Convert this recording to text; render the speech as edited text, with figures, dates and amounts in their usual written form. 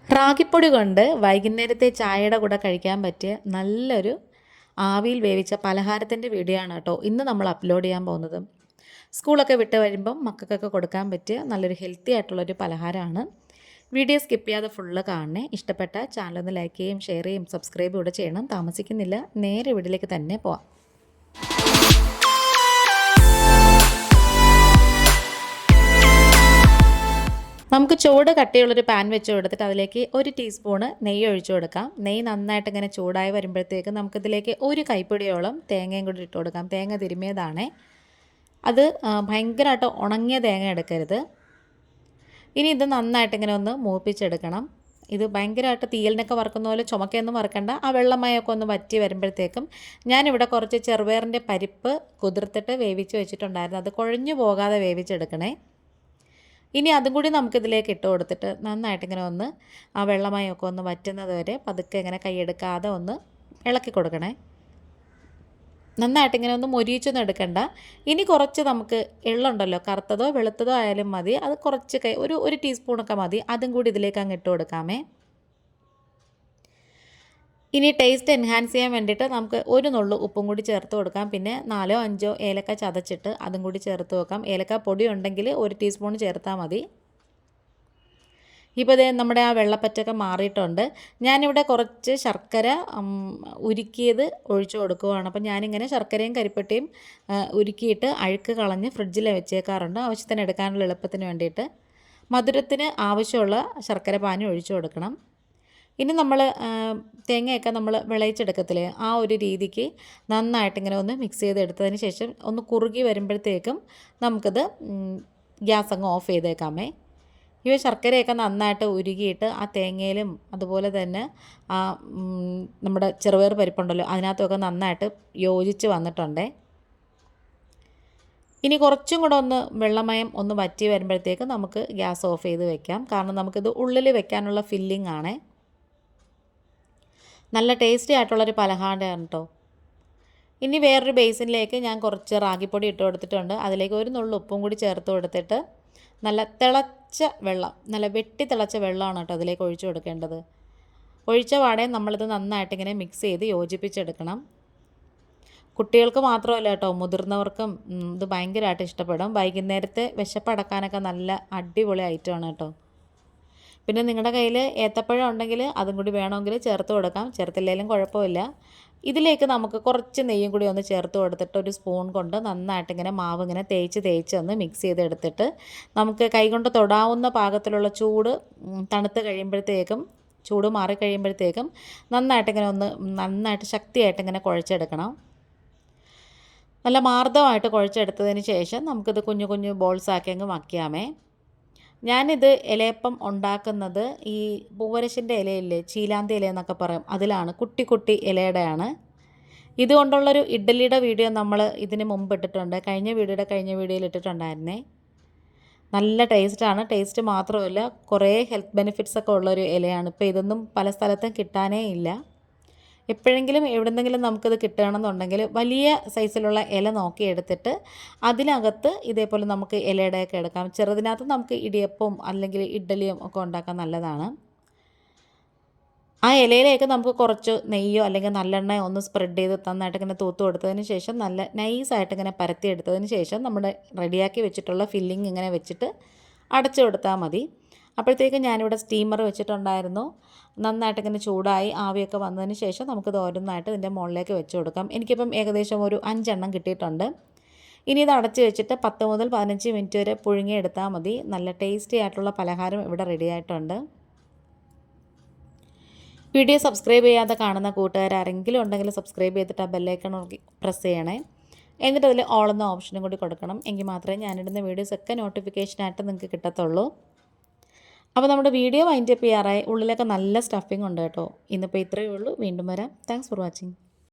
റാഗിപ്പൊടി കൊണ്ട് വൈകുന്നേരത്തെ ചായയുടെ കൂടെ കഴിക്കാൻ പറ്റിയ നല്ലൊരു ആവിയിൽ വേവിച്ച പലഹാരത്തിൻ്റെ വീഡിയോ ആണ് കേട്ടോ ഇന്ന് നമ്മൾ അപ്ലോഡ് ചെയ്യാൻ പോകുന്നത്. സ്കൂളൊക്കെ വിട്ട് വരുമ്പം മക്കൾക്കൊക്കെ കൊടുക്കാൻ പറ്റിയ നല്ലൊരു ഹെൽത്തി ആയിട്ടുള്ളൊരു പലഹാരമാണ്. വീഡിയോ സ്കിപ്പ് ചെയ്യാതെ ഫുള്ള് കാണണേ. ഇഷ്ടപ്പെട്ട ചാനലൊന്ന് ലൈക്ക് ചെയ്യും, ഷെയർ ചെയ്യും, സബ്സ്ക്രൈബ് കൂടെ ചെയ്യണം. താമസിക്കുന്നില്ല, നേരെ വീഡിയോയിലേക്ക് തന്നെ പോവാം. നമുക്ക് ചൂട് കട്ടിയുള്ളൊരു പാൻ വെച്ച് കൊടുത്തിട്ട് അതിലേക്ക് 1 ടീസ്പൂണ് നെയ്യ് ഒഴിച്ചു കൊടുക്കാം. നെയ്യ് നന്നായിട്ട് ഇങ്ങനെ ചൂടായി വരുമ്പോഴത്തേക്ക് നമുക്കിതിലേക്ക് 1 കൈപ്പിടിയോളം തേങ്ങയും കൂടി ഇട്ട് കൊടുക്കാം. തേങ്ങ തിരുമിയതാണേ. അത് ഭയങ്കരമായിട്ട് ഉണങ്ങിയ തേങ്ങ എടുക്കരുത്. ഇനി ഇത് നന്നായിട്ട് ഇങ്ങനെ ഒന്ന് മൂപ്പിച്ചെടുക്കണം. ഇത് ഭയങ്കരമായിട്ട് തീയലിനൊക്കെ വറുക്കുന്ന പോലെ ചുമക്കൊന്നും വറുക്കണ്ട. ആ വെള്ളമയമൊക്കെ ഒന്ന് വറ്റി വരുമ്പോഴത്തേക്കും ഞാനിവിടെ കുറച്ച് ചെറുപയറിൻ്റെ പരിപ്പ് കുതിർത്തിട്ട് വേവിച്ച് വെച്ചിട്ടുണ്ടായിരുന്നു. അത് കുഴഞ്ഞു പോകാതെ വേവിച്ചെടുക്കണേ. ഇനി അതും കൂടി നമുക്കിതിലേക്ക് ഇട്ട് കൊടുത്തിട്ട് നന്നായിട്ട് ഇങ്ങനെ ഒന്ന് ആ വെള്ളമയമൊക്കെ ഒന്ന് വറ്റുന്നത് വരെ പതുക്കെ ഇങ്ങനെ കൈയെടുക്കാതെ ഒന്ന് ഇളക്കി കൊടുക്കണേ. നന്നായിട്ട് ഇങ്ങനെ ഒന്ന് മൊരിയിച്ചൊന്നും എടുക്കണ്ട. ഇനി കുറച്ച് നമുക്ക് എള്ളുണ്ടല്ലോ, കറുത്തതോ വെളുത്തതോ ആയാലും മതി. അത് കുറച്ച് ഒരു ടീസ്പൂണൊക്കെ മതി. അതും കൂടി ഇതിലേക്ക് അങ്ങ് ഇട്ട് കൊടുക്കാമേ. ഇനി ടേസ്റ്റ് എൻഹാൻസ് ചെയ്യാൻ വേണ്ടിയിട്ട് നമുക്ക് ഒരു നുള്ളു ഉപ്പും കൂടി ചേർത്ത് കൊടുക്കാം. പിന്നെ 4-5 ഏലക്ക ചതച്ചിട്ട് അതും കൂടി ചേർത്ത് വെക്കാം. ഏലക്ക പൊടി ഉണ്ടെങ്കിൽ 1 ടീസ്പൂൺ ചേർത്താൽ മതി. ഇപ്പോൾ ഇതേ നമ്മുടെ ആ വെള്ളപ്പറ്റൊക്കെ മാറിയിട്ടുണ്ട്. ഞാനിവിടെ കുറച്ച് ശർക്കര ഉരുക്കിയത് ഒഴിച്ചു കൊടുക്കുകയാണ്. അപ്പോൾ ഞാനിങ്ങനെ ശർക്കരയും കരിപ്പട്ടിയും ഉരുക്കിയിട്ട് അഴുക്ക് കളഞ്ഞ് ഫ്രിഡ്ജിൽ വെച്ചേക്കാറുണ്ട്, ആവശ്യത്തിന് എടുക്കാനുള്ള എളുപ്പത്തിന് വേണ്ടിയിട്ട്. മധുരത്തിന് ആവശ്യമുള്ള ശർക്കര പാനി ഒഴിച്ചു കൊടുക്കണം. ഇനി നമ്മൾ തേങ്ങയൊക്കെ നമ്മൾ വിളയിച്ചെടുക്കത്തില്ലേ, ആ ഒരു രീതിക്ക് നന്നായിട്ടിങ്ങനെ ഒന്ന് മിക്സ് ചെയ്തെടുത്തതിന് ശേഷം ഒന്ന് കുറുകി വരുമ്പോഴത്തേക്കും നമുക്കിത് ഗ്യാസ് അങ്ങ് ഓഫ് ചെയ്തേക്കാമേ. ഈ ശർക്കരയൊക്കെ നന്നായിട്ട് ഉരുകിയിട്ട് ആ തേങ്ങയിലും അതുപോലെ തന്നെ ആ നമ്മുടെ ചെറുപയർ പരിപ്പുണ്ടല്ലോ അതിനകത്തൊക്കെ നന്നായിട്ട് യോജിച്ച് വന്നിട്ടുണ്ടേ. ഇനി കുറച്ചും കൂടെ ഒന്ന് വെള്ളമയം ഒന്ന് വറ്റി വരുമ്പോഴത്തേക്ക് നമുക്ക് ഗ്യാസ് ഓഫ് ചെയ്ത് വെക്കാം. കാരണം നമുക്കിത് ഉള്ളിൽ വെക്കാനുള്ള ഫില്ലിംഗ് ആണേ. നല്ല ടേസ്റ്റി ആയിട്ടുള്ളൊരു പലഹാരമാണ് കേട്ടോ. ഇനി വേറൊരു ബേസിനിലേക്ക് ഞാൻ കുറച്ച് റാഗിപ്പൊടി ഇട്ട് കൊടുത്തിട്ടുണ്ട്. അതിലേക്ക് ഒരു നുള്ളു ഉപ്പും കൂടി ചേർത്ത് കൊടുത്തിട്ട് നല്ല തിളച്ച വെള്ളം, നല്ല വെട്ടി തിളച്ച വെള്ളമാണ് കേട്ടോ അതിലേക്ക് ഒഴിച്ചു കൊടുക്കേണ്ടത്. ഒഴിച്ച പാടെ നമ്മളിത് നന്നായിട്ടിങ്ങനെ മിക്സ് ചെയ്ത് യോജിപ്പിച്ചെടുക്കണം. കുട്ടികൾക്ക് മാത്രമല്ല കേട്ടോ, മുതിർന്നവർക്കും ഇത് ഭയങ്കരമായിട്ട് ഇഷ്ടപ്പെടും. വൈകുന്നേരത്തെ വിശപ്പടക്കാനൊക്കെ നല്ല അടിപൊളി ഐറ്റമാണ് കേട്ടോ. പിന്നെ നിങ്ങളുടെ കയ്യിൽ ഏത്തപ്പഴം ഉണ്ടെങ്കിൽ അതും കൂടി വേണമെങ്കിൽ ചേർത്ത് കൊടുക്കാം, ചേർത്തില്ലെങ്കിലും കുഴപ്പമില്ല. ഇതിലേക്ക് നമുക്ക് കുറച്ച് നെയ്യും കൂടി ഒന്ന് ചേർത്ത് കൊടുത്തിട്ട് ഒരു സ്പൂൺ കൊണ്ട് നന്നായിട്ട് ഇങ്ങനെ മാവ് ഇങ്ങനെ തേച്ച് ഒന്ന് മിക്സ് ചെയ്തെടുത്തിട്ട് നമുക്ക് കൈകൊണ്ട് തൊടാവുന്ന പാകത്തിലുള്ള ചൂട് തണുത്ത് കഴിയുമ്പോഴത്തേക്കും, ചൂട് മാറി കഴിയുമ്പോഴത്തേക്കും നന്നായിട്ടിങ്ങനെ ഒന്ന് നന്നായിട്ട് ശക്തിയായിട്ടിങ്ങനെ കുഴച്ചെടുക്കണം. നല്ല മാർദ്ദവമായിട്ട് കുഴച്ചെടുത്തതിന് ശേഷം നമുക്കിത് കുഞ്ഞു കുഞ്ഞു ബോൾസാക്കി അങ്ങ് വയ്ക്കാമേ. ഞാനിത് ഇലയപ്പം ഉണ്ടാക്കുന്നത് ഈ പൂവരശിൻ്റെ ഇലയില്ലേ, ചീലാന്തി ഇല എന്നൊക്കെ പറയും, അതിലാണ്. കുട്ടി കുട്ടി ഇലയുടെയാണ്. ഇതുകൊണ്ടുള്ളൊരു ഇഡ്ഡലിയുടെ വീഡിയോ നമ്മൾ ഇതിന് മുമ്പ് ഇട്ടിട്ടുണ്ട്. കഴിഞ്ഞ വീഡിയോയിൽ ഇട്ടിട്ടുണ്ടായിരുന്നേ. നല്ല ടേസ്റ്റാണ്. ടേസ്റ്റ് മാത്രമല്ല, കുറേ ഹെൽത്ത് ബെനിഫിറ്റ്സൊക്കെ ഉള്ളൊരു ഇലയാണ്. ഇപ്പോൾ ഇതൊന്നും പല സ്ഥലത്തും കിട്ടാനേ ഇല്ല. എപ്പോഴെങ്കിലും എവിടെന്നെങ്കിലും നമുക്കിത് കിട്ടുകയാണെന്നുണ്ടെങ്കിൽ വലിയ സൈസിലുള്ള ഇല നോക്കി എടുത്തിട്ട് അതിനകത്ത് ഇതേപോലെ നമുക്ക് ഇലയുടെയൊക്കെ എടുക്കാം. ചെറുതിനകത്ത് നമുക്ക് ഇടിയപ്പവും അല്ലെങ്കിൽ ഇഡ്ഡലിയും ഒക്കെ ഉണ്ടാക്കാൻ നല്ലതാണ്. ആ ഇലയിലേക്ക് നമുക്ക് കുറച്ച് നെയ്യോ അല്ലെങ്കിൽ നല്ലെണ്ണയോ ഒന്ന് സ്പ്രെഡ് ചെയ്ത് നന്നായിട്ട് ഇങ്ങനെ തൂത്ത് കൊടുത്തതിന് ശേഷം നല്ല നൈസായിട്ട് ഇങ്ങനെ പരത്തിയെടുത്തതിന് ശേഷം നമ്മുടെ റെഡിയാക്കി വെച്ചിട്ടുള്ള ഫില്ലിങ് ഇങ്ങനെ വെച്ചിട്ട് അടച്ചു കൊടുത്താൽ മതി. അപ്പോഴത്തേക്ക് ഞാനിവിടെ സ്റ്റീമർ വെച്ചിട്ടുണ്ടായിരുന്നു. നന്നായിട്ട് ഇങ്ങനെ ചൂടായി ആവിയൊക്കെ വന്നതിന് ശേഷം നമുക്കിത് ഓരോന്നായിട്ട് ഇതിൻ്റെ മുകളിലേക്ക് വെച്ച് കൊടുക്കാം. എനിക്കിപ്പം ഏകദേശം ഒരു 5 എണ്ണം കിട്ടിയിട്ടുണ്ട്. ഇനി ഇത് അടച്ച് വെച്ചിട്ട് 10 മുതൽ 15 മിനിറ്റ് വരെ പുഴുങ്ങിയെടുത്താൽ മതി. നല്ല ടേസ്റ്റി ആയിട്ടുള്ള പലഹാരം ഇവിടെ റെഡി ആയിട്ടുണ്ട്. വീഡിയോ സബ്സ്ക്രൈബ് ചെയ്യാതെ കാണുന്ന കൂട്ടുകാരെങ്കിലും ഉണ്ടെങ്കിൽ സബ്സ്ക്രൈബ് ചെയ്തിട്ട് ആ ബെല്ലൈക്കൺ പ്രസ് ചെയ്യണേ. എന്നിട്ട് അതിൽ ഓൾ എന്ന ഓപ്ഷനും കൂടി കൊടുക്കണം. എങ്കിൽ മാത്രമേ ഞാനിടുന്ന വീഡിയോസൊക്കെ നോട്ടിഫിക്കേഷനായിട്ട് നിങ്ങൾക്ക് കിട്ടത്തുള്ളൂ. അപ്പോൾ നമ്മുടെ വീഡിയോ വൈൻഡപ്പ് ചെയ്യാറായി. ഉള്ളിലൊക്കെ നല്ല സ്റ്റഫിംഗ് ഉണ്ട് കേട്ടോ. ഇന്നിപ്പോൾ ഇത്രയേ ഉള്ളൂ. വീണ്ടും വരാം. Thanks for watching.